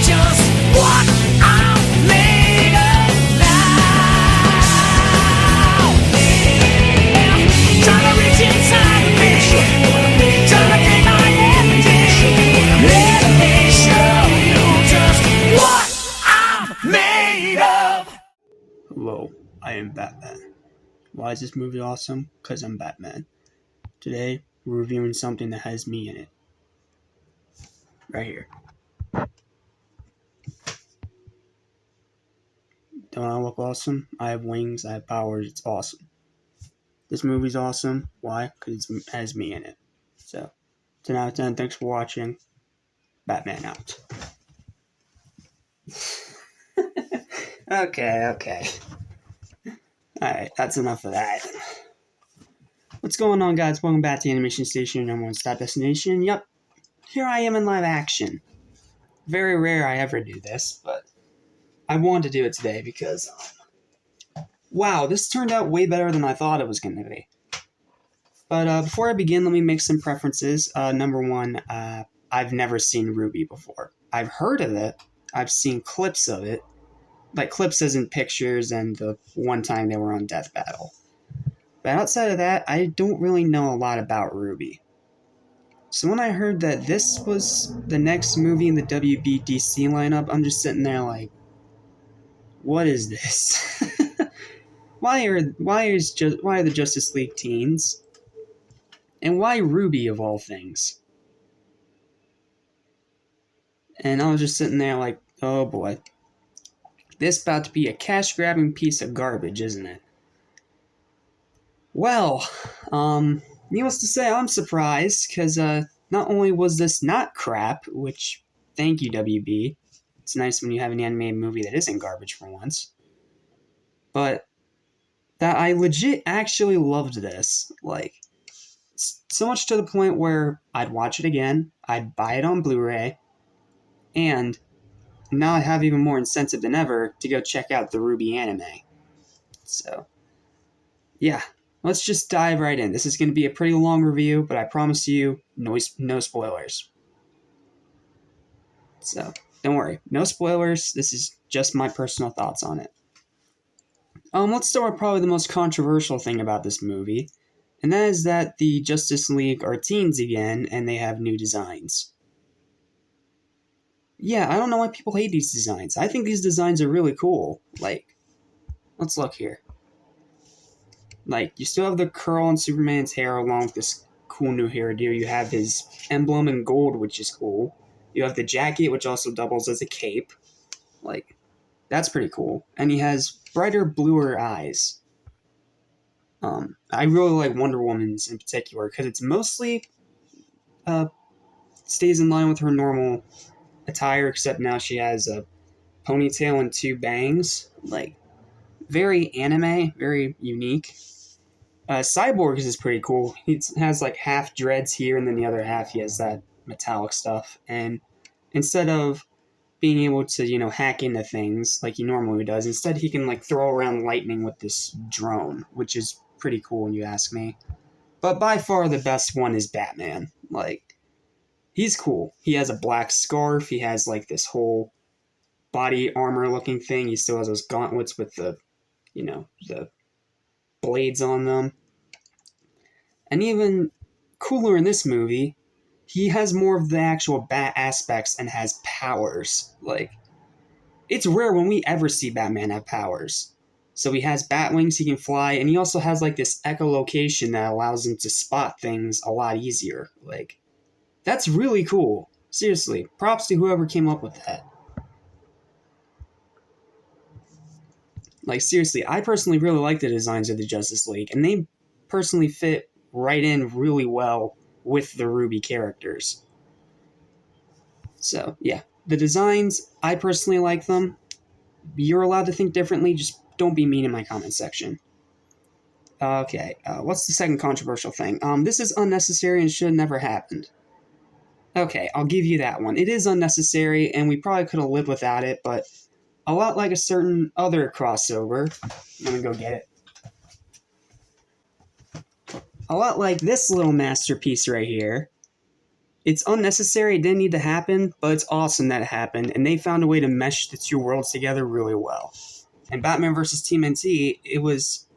just what I'm made of now. Trying to reach inside of me, trying to get my energy. Let me show you just what I'm made of. Hello, I am Batman. Why is this movie awesome? Because I'm Batman. Today, we're reviewing something that has me in it. Right here. Don't I look awesome? I have wings, I have powers, it's awesome. This movie's awesome. Why? Because it has me in it. So, 10 out of 10, thanks for watching. Batman out. Okay. Alright, that's enough of that. What's going on, guys? Welcome back to the Animation Station, your number one stop destination. Yep, here I am in live action. Very rare I ever do this, but I wanted to do it today because, wow, this turned out way better than I thought it was going to be. But before I begin, let me make some preferences. Number one, I've never seen RWBY before. I've heard of it. I've seen clips of it. Like clips as in pictures and the one time they were on Death Battle. But outside of that, I don't really know a lot about RWBY. So when I heard that this was the next movie in the WBDC lineup, I'm just sitting there like, what is this? Why are the Justice League teens? And why RWBY of all things? And I was just sitting there like, oh boy. This about to be a cash-grabbing piece of garbage, isn't it? Well, needless to say, I'm surprised, because not only was this not crap, which, thank you, WB. It's nice when you have an animated movie that isn't garbage for once. But that I legit actually loved this. Like, so much to the point where I'd watch it again, I'd buy it on Blu-ray, and now I have even more incentive than ever to go check out the RWBY anime. So, yeah. Let's just dive right in. This is going to be a pretty long review, but I promise you, no spoilers. So, don't worry. No spoilers. This is just my personal thoughts on it. Let's start with probably the most controversial thing about this movie, and that is that the Justice League are teens again, and they have new designs. Yeah, I don't know why people hate these designs. I think these designs are really cool. Like, let's look here. Like, you still have the curl on Superman's hair along with this cool new hairdo. You have his emblem in gold, which is cool. You have the jacket, which also doubles as a cape. Like, that's pretty cool. And he has brighter, bluer eyes. I really like Wonder Woman's in particular, because it's mostly stays in line with her normal attire, except now she has a ponytail and two bangs. Like, very anime, very unique. Cyborg's is pretty cool. He has like half dreads here, and then the other half he has that metallic stuff. And instead of being able to, hack into things like he normally does, instead he can like throw around lightning with this drone, which is pretty cool when you ask me. But by far the best one is Batman. Like, he's cool. He has a black scarf. He has like this whole body armor looking thing. He still has those gauntlets with the blades on them. And even cooler in this movie, he has more of the actual bat aspects and has powers. Like, it's rare when we ever see Batman have powers. So he has bat wings, he can fly, and he also has like this echolocation that allows him to spot things a lot easier. Like, that's really cool. Seriously, props to whoever came up with that. Like, seriously, I personally really like the designs of the Justice League, and they personally fit right in really well with the RWBY characters. So, yeah. The designs, I personally like them. You're allowed to think differently, just don't be mean in my comment section. Okay, what's the second controversial thing? This is unnecessary and should have never happened. Okay, I'll give you that one. It is unnecessary, and we probably could have lived without it, but a lot like a certain other crossover. Let me go get it. A lot like this little masterpiece right here. It's unnecessary, it didn't need to happen, but it's awesome that it happened, and they found a way to mesh the two worlds together really well. And Batman vs. TMNT, it was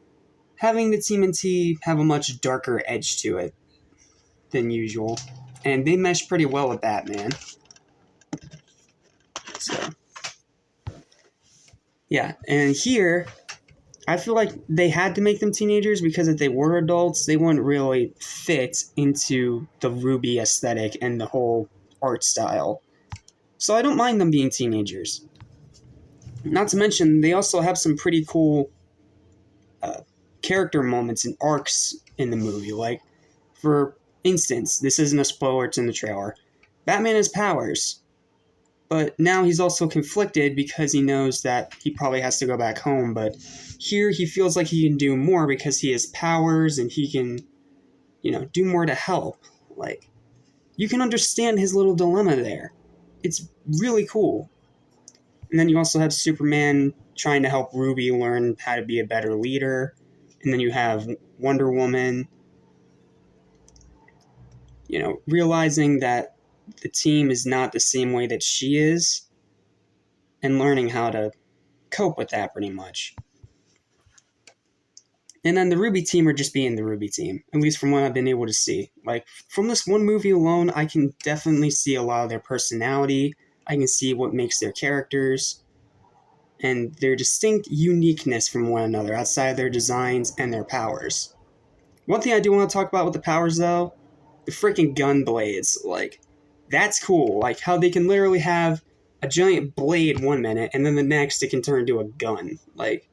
having the TMNT have a much darker edge to it than usual, and they meshed pretty well with Batman. So, yeah, and here, I feel like they had to make them teenagers because if they were adults, they wouldn't really fit into the RWBY aesthetic and the whole art style. So I don't mind them being teenagers. Not to mention, they also have some pretty cool character moments and arcs in the movie. Like, for instance, this isn't a spoiler, it's in the trailer. Batman has powers, but now he's also conflicted because he knows that he probably has to go back home, but here he feels like he can do more because he has powers and he can, do more to help. Like, you can understand his little dilemma there. It's really cool. And then you also have Superman trying to help RWBY learn how to be a better leader. And then you have Wonder Woman, realizing that the team is not the same way that she is and learning how to cope with that pretty much. And then the RWBY team are just being the RWBY team, at least from what I've been able to see. Like, from this one movie alone, I can definitely see a lot of their personality. I can see what makes their characters and their distinct uniqueness from one another outside of their designs and their powers. One thing I do want to talk about with the powers, though, the freaking gun blades. Like, that's cool. Like, how they can literally have a giant blade one minute, and then the next it can turn into a gun. Like,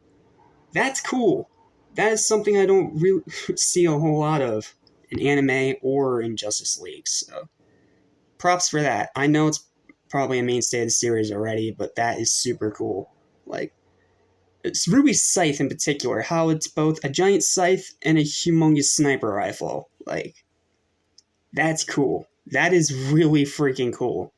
that's cool. That is something I don't really see a whole lot of in anime or in Justice League. So, props for that. I know it's probably a mainstay of the series already, but that is super cool. Like, it's RWBY's scythe in particular, how it's both a giant scythe and a humongous sniper rifle. Like, that's cool. That is really freaking cool.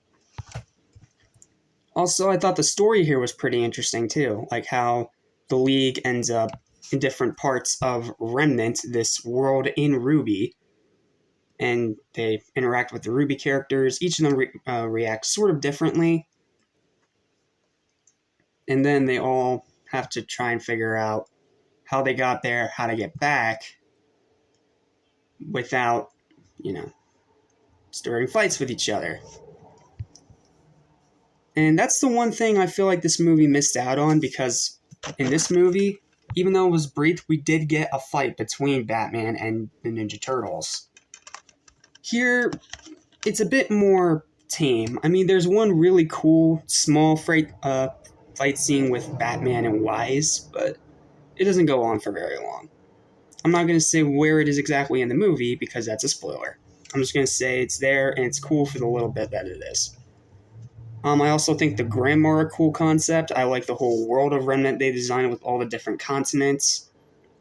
Also, I thought the story here was pretty interesting too, like how the League ends up in different parts of Remnant, this world in RWBY, and they interact with the RWBY characters. Each of them react sort of differently, and then they all have to try and figure out how they got there, how to get back, without, stirring fights with each other. And that's the one thing I feel like this movie missed out on, because in this movie, even though it was brief, we did get a fight between Batman and the Ninja Turtles. Here, it's a bit more tame. I mean, there's one really cool, small fight scene with Batman and Wise, but it doesn't go on for very long. I'm not going to say where it is exactly in the movie, because that's a spoiler. I'm just going to say it's there, and it's cool for the little bit that it is. I also think the Grimm are a cool concept. I like the whole world of Remnant they designed with all the different continents.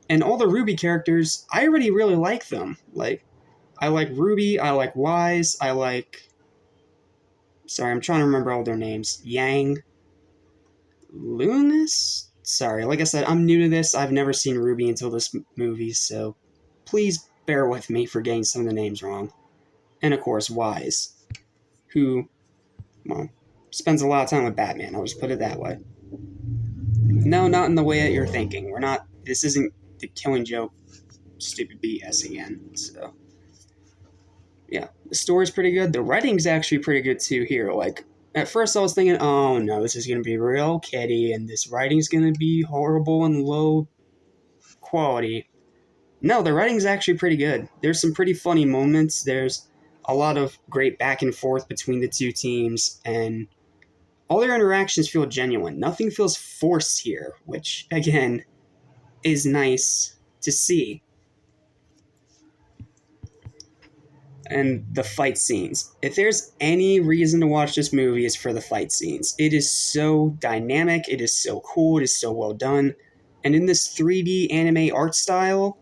And all the RWBY characters, I already really like them. Like, I like RWBY, I like Wise, I like... Sorry, I'm trying to remember all their names. Yang? Lunas? Sorry, like I said, I'm new to this. I've never seen RWBY until this movie, so please bear with me for getting some of the names wrong. And of course, Wise, who, well, spends a lot of time with Batman, I'll just put it that way. No, not in the way that you're thinking. This isn't the Killing Joke stupid BS again, so. Yeah, the story's pretty good. The writing's actually pretty good too here. Like, at first I was thinking, oh no, this is going to be real kiddie, and this writing's going to be horrible and low quality. No, the writing's actually pretty good. There's some pretty funny moments. There's a lot of great back and forth between the two teams, and all their interactions feel genuine. Nothing feels forced here, which, again, is nice to see. And the fight scenes. If there's any reason to watch this movie, it's for the fight scenes. It is so dynamic, it is so cool, it is so well done. And in this 3D anime art style,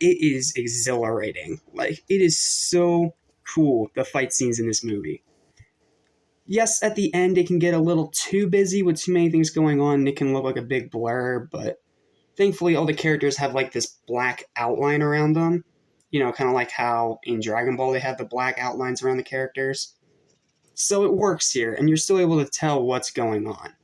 it is exhilarating. Like, it is so cool, the fight scenes in this movie. Yes, at the end, it can get a little too busy with too many things going on, and it can look like a big blur, but thankfully all the characters have like this black outline around them. kind of like how in Dragon Ball they have the black outlines around the characters. So it works here, and you're still able to tell what's going on.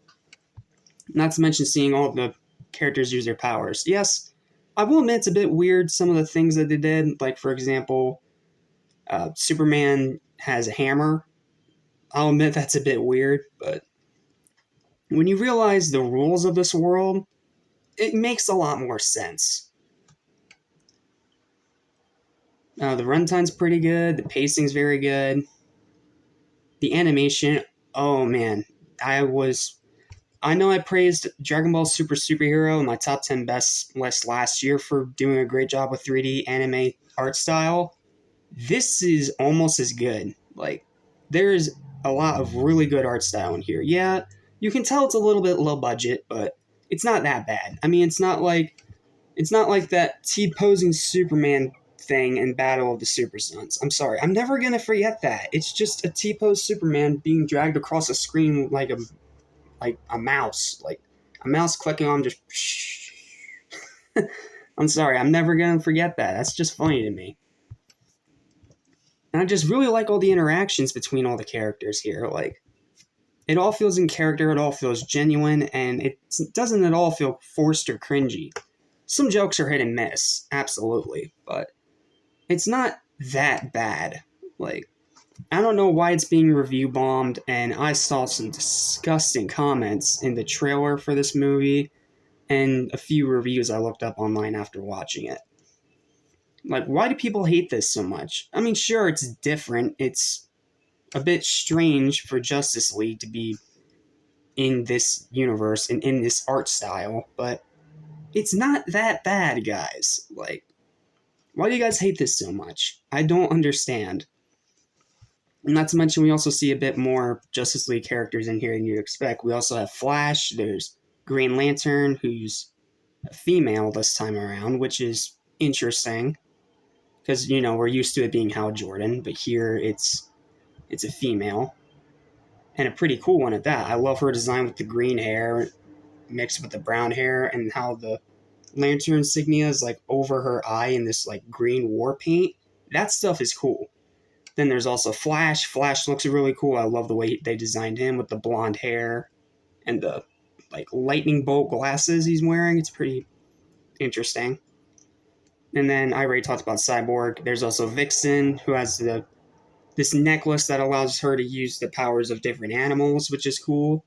Not to mention seeing all of the characters use their powers. Yes, I will admit it's a bit weird, some of the things that they did. Like, for example, Superman has a hammer. I'll admit that's a bit weird, but when you realize the rules of this world, it makes a lot more sense. The runtime's pretty good, the pacing's very good. The animation, oh man, I know I praised Dragon Ball Super Superhero in my top 10 best list last year for doing a great job with 3D anime art style. This is almost as good. Like, there's a lot of really good art style in here. Yeah, you can tell it's a little bit low budget, but it's not that bad. I mean, it's not like that T-posing Superman thing in Battle of the Super Sons. I'm sorry, I'm never gonna forget that. It's just a T-pose Superman being dragged across a screen like a mouse, clicking on just. I'm sorry, I'm never gonna forget that. That's just funny to me. And I just really like all the interactions between all the characters here. Like, it all feels in character, it all feels genuine, and it doesn't at all feel forced or cringy. Some jokes are hit and miss, absolutely, but it's not that bad. Like, I don't know why it's being review bombed, and I saw some disgusting comments in the trailer for this movie, and a few reviews I looked up online after watching it. Like, why do people hate this so much? I mean, sure, it's different. It's a bit strange for Justice League to be in this universe and in this art style, but it's not that bad, guys. Like, why do you guys hate this so much? I don't understand. And not to mention, we also see a bit more Justice League characters in here than you'd expect. We also have Flash, there's Green Lantern, who's a female this time around, which is interesting. Because, we're used to it being Hal Jordan, but here it's a female. And a pretty cool one at that. I love her design with the green hair mixed with the brown hair, and how the Lantern insignia is like over her eye in this like green war paint. That stuff is cool. Then there's also Flash. Flash looks really cool. I love the way they designed him with the blonde hair and the like lightning bolt glasses he's wearing. It's pretty interesting. And then I already talked about Cyborg. There's also Vixen, who has this necklace that allows her to use the powers of different animals, which is cool.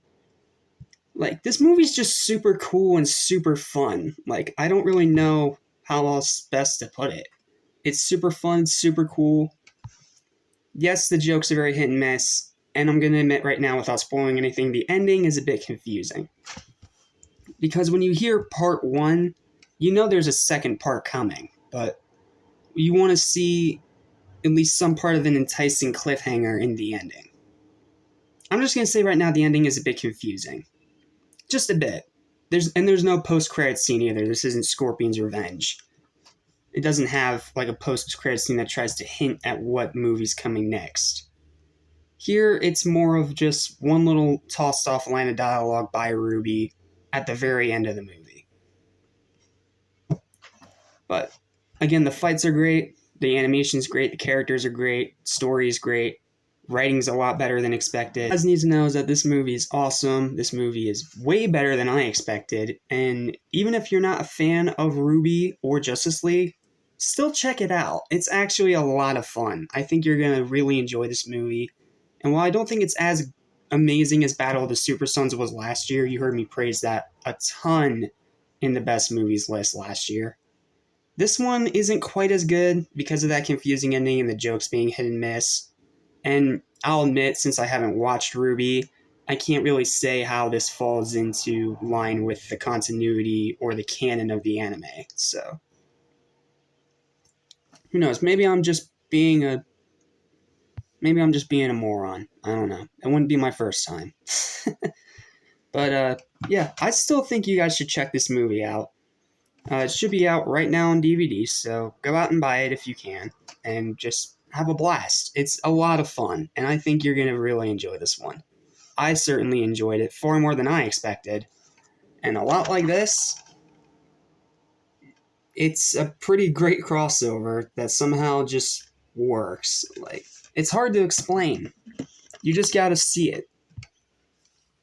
Like, this movie's just super cool and super fun. Like, I don't really know how else best to put it. It's super fun, super cool. Yes, the jokes are very hit and miss, and I'm going to admit right now, without spoiling anything, the ending is a bit confusing. Because when you hear part 1, you know there's a second part coming, but you want to see at least some part of an enticing cliffhanger in the ending. I'm just going to say right now the ending is a bit confusing. Just a bit. There's no post-credit scene either. This isn't Scorpion's Revenge. It doesn't have like a post-credit scene that tries to hint at what movie's coming next. Here, it's more of just one little tossed-off line of dialogue by RWBY at the very end of the movie. But, again, the fights are great, the animation's great, the characters are great, story's great, writing's a lot better than expected. You guys need to know is that this movie is awesome, this movie is way better than I expected, and even if you're not a fan of RWBY or Justice League, still check it out. It's actually a lot of fun. I think you're going to really enjoy this movie. And while I don't think it's as amazing as Battle of the Super Sons was last year, you heard me praise that a ton in the best movies list last year. This one isn't quite as good because of that confusing ending and the jokes being hit and miss. And I'll admit, since I haven't watched RWBY, I can't really say how this falls into line with the continuity or the canon of the anime. So, who knows? Maybe I'm just being a moron. I don't know. It wouldn't be my first time. But, yeah, I still think you guys should check this movie out. It should be out right now on DVD, so go out and buy it if you can, and just have a blast. It's a lot of fun, and I think you're going to really enjoy this one. I certainly enjoyed it far more than I expected, and a lot like this, it's a pretty great crossover that somehow just works. Like, it's hard to explain. You just gotta see it.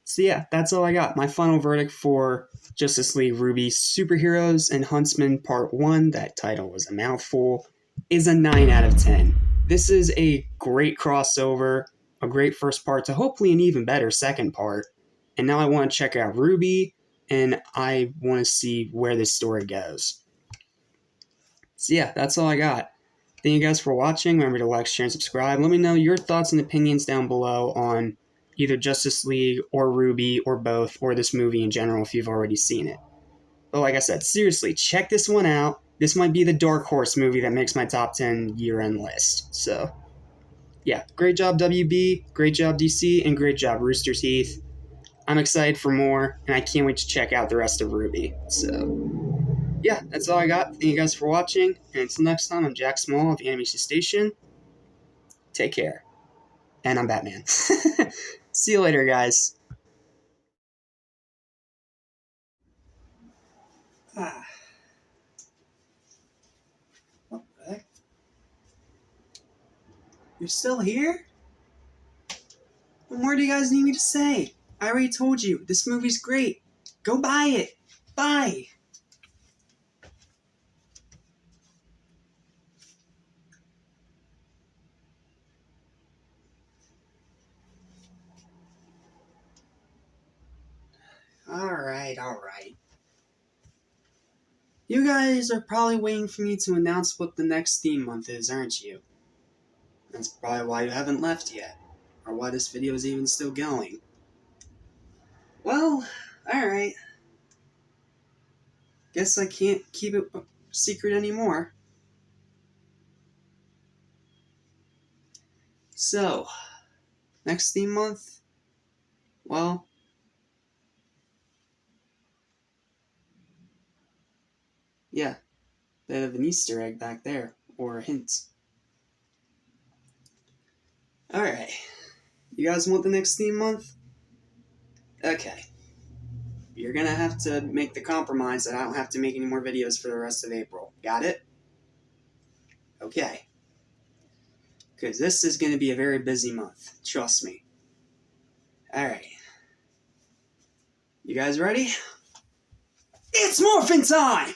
So yeah, that's all I got. My final verdict for Justice League RWBY Superheroes and Huntsmen Part 1, that title was a mouthful, is a 9 out of 10. This is a great crossover, a great first part to hopefully an even better second part. And now I want to check out RWBY, and I want to see where this story goes. So yeah, that's all I got. Thank you guys for watching. Remember to like, share, and subscribe. Let me know your thoughts and opinions down below on either Justice League or RWBY or both, or this movie in general if you've already seen it. But like I said, seriously, check this one out. This might be the dark horse movie that makes my top 10 year-end list. So, yeah, great job WB, great job DC, and great job Rooster Teeth. I'm excited for more, and I can't wait to check out the rest of RWBY. So, yeah, that's all I got. Thank you guys for watching, and until next time, I'm Jack Small of the Animation Station. Take care. And I'm Batman. See you later, guys. What the heck? You're still here? What more do you guys need me to say? I already told you, this movie's great. Go buy it. Bye. Alright. You guys are probably waiting for me to announce what the next theme month is, aren't you? That's probably why you haven't left yet, or why this video is even still going. Well, alright. Guess I can't keep it a secret anymore. So, next theme month? Well, yeah, they have an Easter egg back there, or a hint. Alright, you guys want the next theme month? Okay. You're gonna have to make the compromise that I don't have to make any more videos for the rest of April. Got it? Okay. Because this is gonna be a very busy month. Trust me. Alright. You guys ready? It's morphin' time!